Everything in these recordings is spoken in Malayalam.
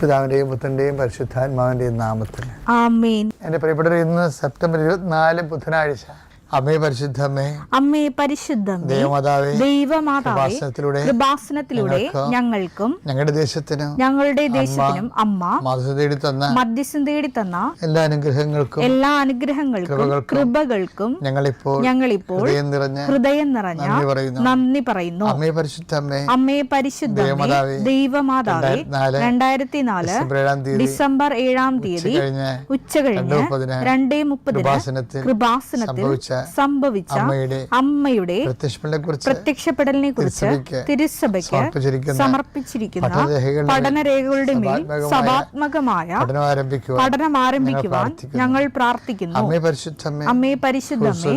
പിതാവിൻ്റെയും പുത്രൻ്റെയും പരിശുദ്ധാത്മാവിൻ്റെയും നാമത്തിൽ ആമേൻ. എൻ്റെ പ്രിയപ്പെട്ടവർ, ഇന്ന് സെപ്റ്റംബർ 24 ബുധനാഴ്ച. അമ്മേ പരിശുദ്ധമേ, അമ്മേ പരിശുദ്ധമേ, ദൈവമാതാവേ, കൃപാസനത്തിലൂടെ ഞങ്ങൾക്കും ഞങ്ങളുടെ ദേശത്തിനും അമ്മ മധ്യസ്ഥം തേടി തന്ന എല്ലാ അനുഗ്രഹങ്ങൾക്കും കൃപകൾക്കും ഞങ്ങളിപ്പോൾ ഹൃദയം നിറഞ്ഞ നന്ദി പറയുന്നു. അമ്മേ പരിശുദ്ധമേ, ദൈവമാതാവേ, 2004 ഡിസംബർ 7 ഉച്ചകഴിഞ്ഞ് 2:30 കൃപാസനത്തിൽ സംഭവിച്ച അമ്മയുടെ പ്രത്യക്ഷപ്പെടലിനെ കുറിച്ച് തിരുസഭയ്ക്ക് സമർപ്പിച്ചിരിക്കുന്ന പഠനരേഖകളുടെ മേൽ സഭാത്മകമായ പഠനം ആരംഭിക്കുവാൻ ഞങ്ങൾ പ്രാർത്ഥിക്കുന്നു. അമ്മേ പരിശുദ്ധമേ,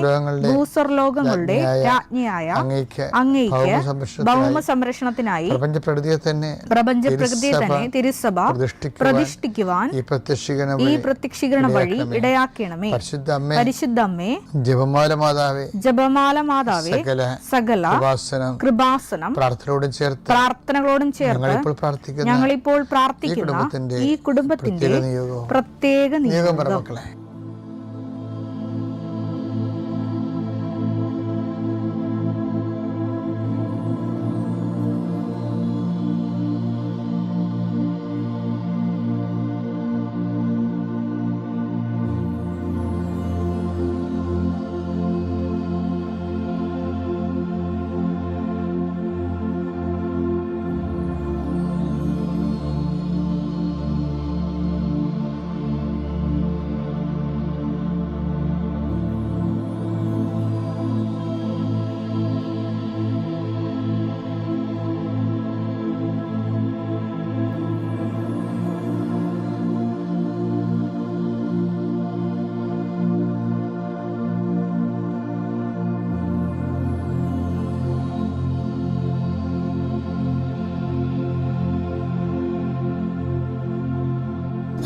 ഭൂസ്വർലോകങ്ങളുടെ രാജ്ഞിയായ അങ്ങേയ്ക്ക് ഭൗമ സംരക്ഷണത്തിനായി പ്രപഞ്ചപ്രകൃതിയെ തന്നെ തിരുസഭ പ്രതിഷ്ഠിക്കുവാൻ ഈ പ്രത്യക്ഷീകരണ വഴി ഇടയാക്കണമേ. പരിശുദ്ധമ്മേ, ജപമാല മാതാവേ, സകല കൃപാസനം പ്രാർത്ഥനകളോടും ചേർത്ത് ഞങ്ങളിപ്പോൾ പ്രാർത്ഥിക്കുന്ന ഈ കുടുംബത്തിന്റെ പ്രത്യേക നിയോഗം.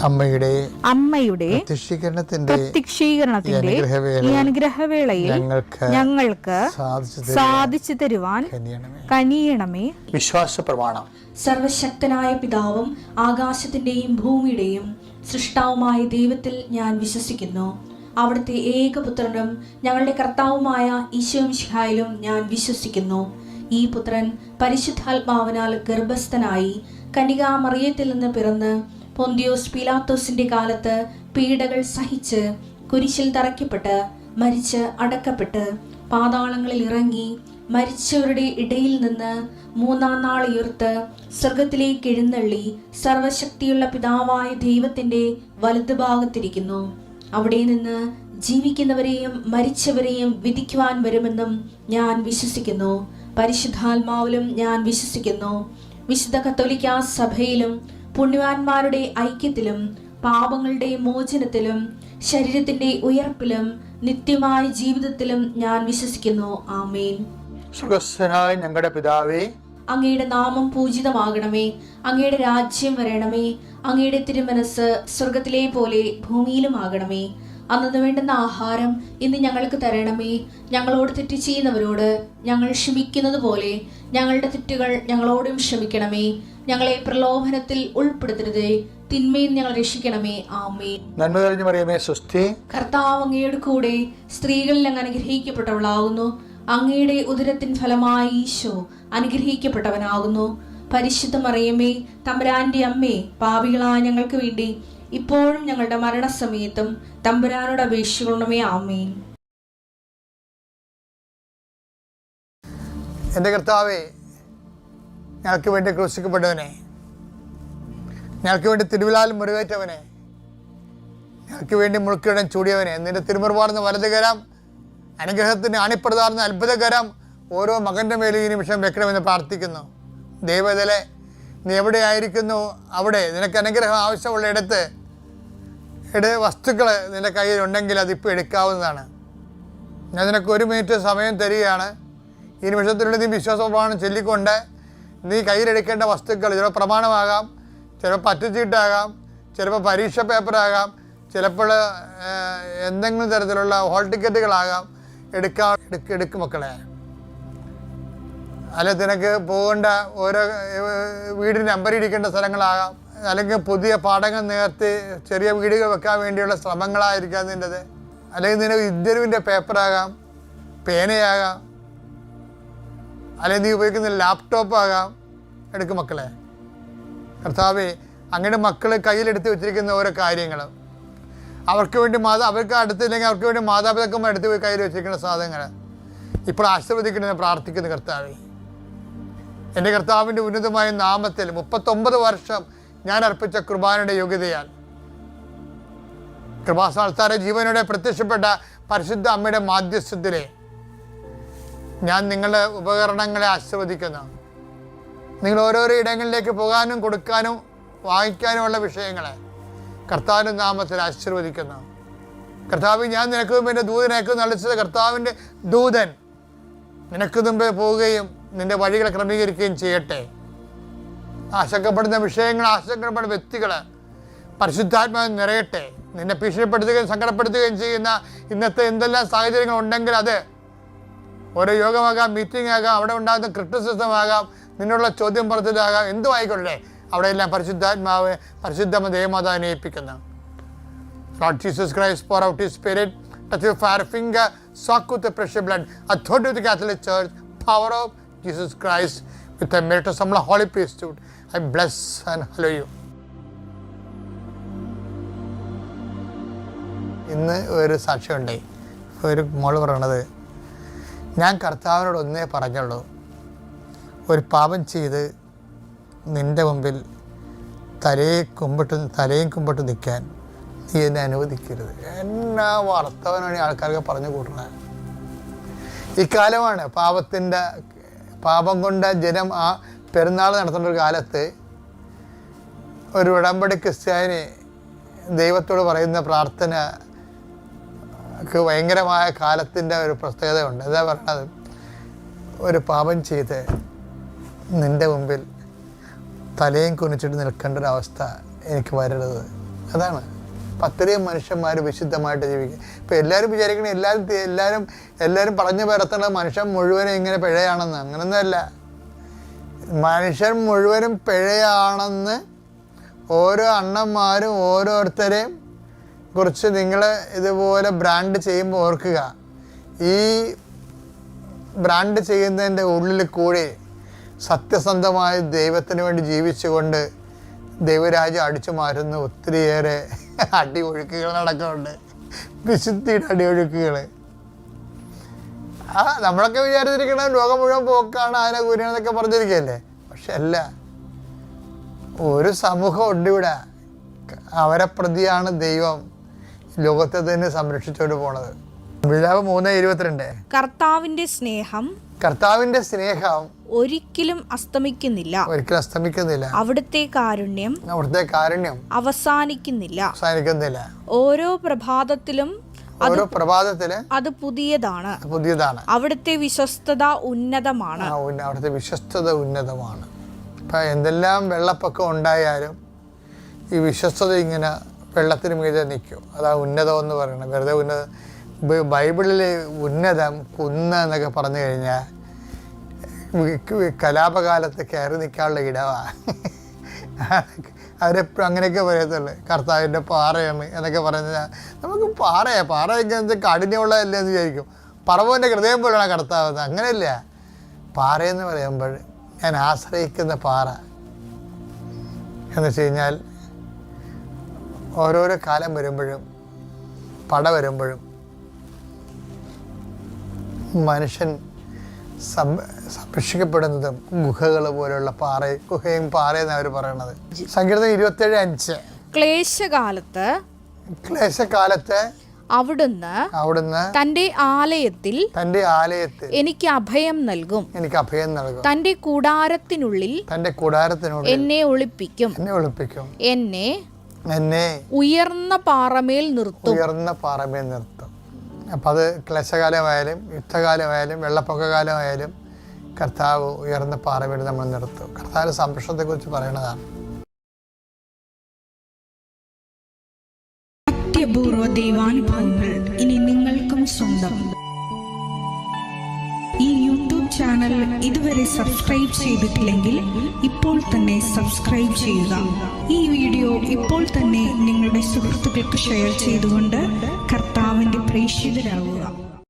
അമ്മയുടെ പ്രത്യക്ഷീകരണത്തിന്റെ ഈ അനുഗ്രഹവേളയിൽ ഞങ്ങൾക്ക് സാധിച്ചു തരുവാൻ കനിയണമേ. വിശ്വാസ പ്രമാണം. സർവശക്തനായ പിതാവും ആകാശത്തിന്റെയും ഭൂമിയുടെയും സൃഷ്ടാവുമായ ദൈവത്തിൽ ഞാൻ വിശ്വസിക്കുന്നു. അവിടുത്തെ ഏകപുത്രനും ഞങ്ങളുടെ കർത്താവുമായ ഈശോമിശിഹായിലും ഞാൻ വിശ്വസിക്കുന്നു. ഈ പുത്രൻ പരിശുദ്ധാത്മാവിനാൽ ഗർഭസ്ഥനായി കന്യകാമറിയത്തിൽ നിന്ന് പിറന്ന് പൊന്തിയോസ് പീലാത്തോസിന്റെ കാലത്ത് പീഡകൾ സഹിച്ച് കുരിശിൽ തറയ്ക്കപ്പെട്ട് മരിച്ച് അടക്കപ്പെട്ട് പാതാളങ്ങളിൽ ഇറങ്ങി മരിച്ചവരുടെ ഇടയിൽ നിന്ന് 3-ാം നാൾ ഉയർത്ത് സ്വർഗത്തിലേക്ക് എഴുന്നള്ളി സർവശക്തിയുള്ള പിതാവായ ദൈവത്തിന്റെ വലതുഭാഗത്തിരിക്കുന്നു. അവിടെ നിന്ന് ജീവിക്കുന്നവരെയും മരിച്ചവരെയും വിധിക്കുവാൻ വരുമെന്നും ഞാൻ വിശ്വസിക്കുന്നു. പരിശുദ്ധാത്മാവിലും ഞാൻ വിശ്വസിക്കുന്നു. വിശുദ്ധ കത്തോലിക്കാ സഭയിലും പുണ്യവാന്മാരുടെ ഐക്യത്തിലും പാപങ്ങളുടെ മോചനത്തിലും ശരീരത്തിന്റെ ഉയർപ്പിലും നിത്യമായ ജീവിതത്തിലും ഞാൻ വിശ്വസിക്കുന്നു. ആമേൻ. സ്വർഗ്ഗസ്ഥനായ ഞങ്ങളുടെ പിതാവേ, അങ്ങയുടെ നാമം പൂജിതമാകണമേ. അങ്ങയുടെ രാജ്യം വരണമേ. അങ്ങയുടെ തിരുമനസ് സ്വർഗത്തിലെ പോലെ ഭൂമിയിലും ആകണമേ. അന്നു വേണ്ടുന്ന ആഹാരം ഇന്ന് ഞങ്ങൾക്ക് തരണമേ. ഞങ്ങളോട് തെറ്റ് ചെയ്യുന്നവരോട് ഞങ്ങൾ ക്ഷമിക്കുന്നത് പോലെ ഞങ്ങളുടെ തെറ്റുകൾ ഞങ്ങളോടും ക്ഷമിക്കണമേ. ഞങ്ങളെ പ്രലോഭനത്തിൽ ഉൾപ്പെടുത്തരുതേ, തിന്മയിൽ ഞങ്ങൾ രക്ഷിക്കണമേ. ആമേൻ. നന്മ നിറഞ്ഞ മറിയമേ, സ്വസ്തി. കർത്താവ് അങ്ങയുടെ കൂടെ സ്ത്രീകളിൽ അങ്ങ് അനുഗ്രഹിക്കപ്പെട്ടവളാകുന്നു. അങ്ങയുടെ ഉദരത്തിൻ ഫലമായി ഈശോ അനുഗ്രഹിക്കപ്പെട്ടവനാകുന്നു. പരിശുദ്ധ മറിയമേ, തമ്പുരാന്റെ അമ്മേ, പാപികളായ ഞങ്ങൾക്ക് വേണ്ടി ഇപ്പോഴും ഞങ്ങളുടെ മരണസമയത്തും തമ്പുരാനോട് അപേക്ഷിക്കണമേ. ആമേൻ. എൻ്റെ കർത്താവേ, ഞങ്ങൾക്ക് വേണ്ടി ക്രൂശിക്കപ്പെട്ടവനെ, ഞങ്ങൾക്ക് വേണ്ടി തിരുവിലാൽ മുറിവേറ്റവനെ, ഞങ്ങൾക്ക് വേണ്ടി മുൾക്കിടം ചൂടിയവനെ, നിന്റെ തിരുമുറുവാർന്ന വലതുകരം, അനുഗ്രഹത്തിന് അണിപ്രതാർന്ന അത്ഭുതകരം ഓരോ മകൻ്റെ മേലും ഈ നിമിഷം വെക്കണമെന്ന് പ്രാർത്ഥിക്കുന്നു. ദൈവത്തിലെ നീ എവിടെയായിരിക്കുന്നു അവിടെ നിനക്ക് അനുഗ്രഹം ആവശ്യമുള്ള ഇടത്ത് വസ്തുക്കൾ നിൻ്റെ കയ്യിലുണ്ടെങ്കിൽ അതിപ്പോൾ എടുക്കാവുന്നതാണ്. ഞാൻ നിനക്ക് 1 മിനിറ്റ് സമയം തരികയാണ്. ഈ നിമിഷത്തിനുള്ളിൽ നീ വിശ്വാസപ്രമാണം ചൊല്ലിക്കൊണ്ട് നീ കയ്യിലെടുക്കേണ്ട വസ്തുക്കൾ, ചിലപ്പോൾ പ്രമാണമാകാം, ചിലപ്പോൾ പറ്റുചീട്ടാകാം, ചിലപ്പോൾ പരീക്ഷ പേപ്പറാകാം, ചിലപ്പോൾ എന്തെങ്കിലും തരത്തിലുള്ള ഹോൾ ടിക്കറ്റുകളാകാം, എടുക്കും മക്കളെ. അല്ലെ നിനക്ക് പോകേണ്ട ഓരോ വീടിന് നമ്പർ ഇരിക്കേണ്ട സ്ഥലങ്ങളാകാം, അല്ലെങ്കിൽ പുതിയ പാഠങ്ങൾ നേർത്ത് ചെറിയ വീടുകൾ വെക്കാൻ വേണ്ടിയുള്ള ശ്രമങ്ങളായിരിക്കാം നിൻ്റെത്. അല്ലെങ്കിൽ നിന്റെ ഇൻ്റർവ്യൂവിൻ്റെ പേപ്പറാകാം, പേനയാകാം, അല്ലെങ്കിൽ നീ ഉപയോഗിക്കുന്ന ലാപ്ടോപ്പ് ആകാം. എടുക്കും മക്കളെ. കർത്താവേ, അങ്ങനെ മക്കൾ കയ്യിലെടുത്ത് വെച്ചിരിക്കുന്ന ഓരോ കാര്യങ്ങൾ അവർക്ക് വേണ്ടി അവർക്ക് അടുത്തില്ലെങ്കിൽ അവർക്ക് വേണ്ടി മാതാപിതാക്കന്മാർ എടുത്ത് പോയി കയ്യിൽ വെച്ചിരിക്കുന്ന സാധനങ്ങൾ ഇപ്പോൾ ആശീർവദിക്കണമെന്ന് പ്രാർത്ഥിക്കുന്നു കർത്താവേ. എൻ്റെ കർത്താവിൻ്റെ ഉന്നതമായ നാമത്തിൽ 39 വർഷം ഞാൻ അർപ്പിച്ച കുർബാനയുടെ യോഗ്യതയാൽ കൃപാസ്ഥാനത്താരെ ജീവനോടെ പ്രത്യക്ഷപ്പെട്ട പരിശുദ്ധ അമ്മയുടെ മാധ്യസ്ഥത്തിലെ ഞാൻ നിങ്ങളുടെ ഉപകരണങ്ങളെ ആശീർവദിക്കുന്നു. നിങ്ങൾ ഓരോരോ ഇടങ്ങളിലേക്ക് പോകാനും കൊടുക്കാനും വാങ്ങിക്കാനുമുള്ള വിഷയങ്ങളെ കർത്താവിൻ്റെ നാമത്തിൽ ആശീർവദിക്കുന്നു. കർത്താവ്, ഞാൻ നിനക്ക് മുമ്പ് എൻ്റെ ദൂതനേക്ക് നളിച്ചത് കർത്താവിൻ്റെ ദൂതൻ നിനക്ക് മുമ്പേ പോവുകയും നിൻ്റെ വഴികളെ ക്രമീകരിക്കുകയും ചെയ്യട്ടെ. ആശങ്കപ്പെടുന്ന വിഷയങ്ങൾ, ആശങ്കപ്പെടുന്ന വ്യക്തികൾ പരിശുദ്ധാത്മാവിൽ നിറയട്ടെ. നിന്നെ ഭീഷണിപ്പെടുത്തുകയും സങ്കടപ്പെടുത്തുകയും ചെയ്യുന്ന ഇന്നത്തെ എന്തെല്ലാം സാഹചര്യങ്ങൾ ഉണ്ടെങ്കിൽ അത് ഓരോ യോഗമാകാം, മീറ്റിംഗ് ആകാം, അവിടെ ഉണ്ടാകുന്ന ക്രിറ്റിസിസം ആകാം, നിന്നുള്ള ചോദ്യം പറച്ചിലാകാം, എന്തും ആയിക്കൊള്ളേ, അവിടെയെല്ലാം പരിശുദ്ധാത്മാവ് പരിശുദ്ധമ്മ ദേവമാതാവിനെ ഏൽപ്പിക്കുന്നു. Lord Jesus Christ, pour out His Spirit, touch your fire finger, soak with the precious blood, authority of the Catholic Church, power of Jesus Christ, with the merit of some holy priesthood. I bless and hallow you. ഇന്ന് ഒരു സാക്ഷ്യമുണ്ടായി. ഒരു മോള് പറയണത്, ഞാൻ കർത്താവിനോട് ഒന്നേ പറഞ്ഞുള്ളൂ, ഒരു പാപം ചെയ്ത് നിൻ്റെ മുമ്പിൽ തലയും കുമ്പിട്ട് നിൽക്കാൻ നീ എന്നെ അനുവദിക്കരുത്. എന്നാ വർത്തവനാണ് ആൾക്കാർക്ക് പറഞ്ഞു കൂട്ടണത്. ഇക്കാലമാണ് പാപം കൊണ്ട് ജനം ആ പെരുന്നാൾ നടത്തുന്ന ഒരു കാലത്ത് ഒരു ഉടമ്പടി ക്രിസ്ത്യാനി ദൈവത്തോട് പറയുന്ന പ്രാർത്ഥനക്ക് ഭയങ്കരമായ കാലത്തിൻ്റെ ഒരു പ്രത്യേകതയുണ്ട്. എന്താ പറയണത്? ഒരു പാപം ചെയ്ത് നിൻ്റെ മുമ്പിൽ തലയും കുനിച്ചിട്ട് നിൽക്കേണ്ട ഒരവസ്ഥ എനിക്ക് വരരുത്. അതാണ്. അത്രയും മനുഷ്യന്മാർ വിശുദ്ധമായിട്ട് ജീവിക്കുക. ഇപ്പം എല്ലാവരും വിചാരിക്കണേ എല്ലാവരും പറഞ്ഞു പരത്തണ മനുഷ്യൻ മുഴുവനും ഇങ്ങനെ പിഴയാണെന്ന്. അങ്ങനൊന്നുമല്ല. മനുഷ്യൻ മുഴുവനും പിഴയാണെന്ന് ഓരോ അണ്ണന്മാരും ഓരോരുത്തരെയും കുറിച്ച് നിങ്ങൾ ഇതുപോലെ ബ്രാൻഡ് ചെയ്യുമ്പോൾ ഓർക്കുക, ഈ ബ്രാൻഡ് ചെയ്യുന്നതിൻ്റെ ഉള്ളിൽ കൂടി സത്യസന്ധമായ ദൈവത്തിന് വേണ്ടി ജീവിച്ചുകൊണ്ട് ദൈവരാജ്യം അടിച്ചു മാറ്റുന്ന ഒത്തിരിയേറെ അടിയൊഴുക്കുകൾ നടക്കുന്നുണ്ട്. വിശുദ്ധിയുടെ അടിയൊഴുക്കുകൾ. നമ്മളൊക്കെ വിചാരിച്ചിരിക്കണം ലോകം മുഴുവൻ പോക്കാണ്, അതിനെ കുരിയാണെന്നൊക്കെ പറഞ്ഞിരിക്കുകയല്ലേ. പക്ഷെ അല്ല, ഒരു സമൂഹം ഉണ്ട് ഇവിടെ. അവരെ പ്രതിയാണ് ദൈവം ലോകത്തെ തന്നെ സംരക്ഷിച്ചുകൊണ്ട് പോണത്. വിലാപം 3:22. കർത്താവിന്റെ സ്നേഹം ഒരിക്കലും അസ്തമിക്കുന്നില്ല. അവിടുത്തെ കാരുണ്യം അവസാനിക്കുന്നില്ല. ഓരോ പ്രഭാതത്തിലും അത് പുതിയതാണ്. അവിടുത്തെ വിശ്വസ്തത ഉന്നതമാണ്. ഇപ്പം എന്തെല്ലാം വെള്ളപ്പൊക്കം ഉണ്ടായാലും ഈ വിശ്വസ്തത ഇങ്ങനെ വെള്ളത്തിന് മീതെ നിൽക്കും. അതാ ഉന്നതം എന്ന് പറയുന്നത്. വെറുതെ ഉന്നതം. ബൈബിളിൽ ഉന്നതം, കുന്ന് എന്നൊക്കെ പറഞ്ഞു കഴിഞ്ഞാൽ കലാപകാലത്ത് കയറി നിൽക്കാനുള്ള ഇടമാണ്. അവരെപ്പോഴും അങ്ങനെയൊക്കെ പറയത്തുള്ളൂ. കർത്താവിൻ്റെ പാറയാണ് എന്നൊക്കെ പറഞ്ഞാൽ നമുക്ക് പാറയൊക്കെ കാഠിന്യമുള്ളതല്ലേ എന്ന് വിചാരിക്കും. പറവൻ്റെ ഹൃദയം പോലെയാണ് കർത്താവ്. അങ്ങനെയല്ല. പാറയെന്ന് പറയുമ്പോൾ ഞാൻ ആശ്രയിക്കുന്ന പാറ എന്ന് വെച്ച് കഴിഞ്ഞാൽ ഓരോരോ കാലം വരുമ്പോഴും പട വരുമ്പോഴും മനുഷ്യൻ സംരക്ഷിക്കപ്പെടുന്നതും ഗുഹകൾ പോലെയുള്ള ഗുഹയും പാറയെന്ന് അവർ പറയണത്. സങ്കീർത്തനം 27:5. ക്ലേശകാലത്ത് അവിടുന്ന് തന്റെ ആലയത്തിൽ എനിക്ക് അഭയം നൽകും. തന്റെ കൂടാരത്തിനുള്ളിൽ എന്നെ ഒളിപ്പിക്കും. എന്നെ ഉയർന്ന പാറമേൽ നിർത്തും. അപ്പം അത് ക്ലേശകാലമായാലും യുദ്ധകാലമായാലും വെള്ളപ്പൊക്കകാലമായാലും കർത്താവ് ഉയർന്ന പാറമേൽ നമ്മൾ നിർത്തും. കർത്താവിൻ്റെ സംരക്ഷണത്തെക്കുറിച്ച് പറയണതാണ്. അത്യപൂർവ ദൈവാനുഭവങ്ങൾ ഇനി നിങ്ങൾക്കും സ്വന്തം. ഈ യൂട്യൂബ് യൂട്യൂബ് ചാനൽ ഇതുവരെ സബ്സ്ക്രൈബ് ചെയ്തിട്ടില്ലെങ്കിൽ ഇപ്പോൾ തന്നെ സബ്സ്ക്രൈബ് ചെയ്യുക. ഈ വീഡിയോ ഇപ്പോൾ തന്നെ നിങ്ങളുടെ സുഹൃത്തുക്കൾക്ക് ഷെയർ ചെയ്തുകൊണ്ട് കർത്താവിൻ്റെ പ്രേക്ഷിതരാകുക.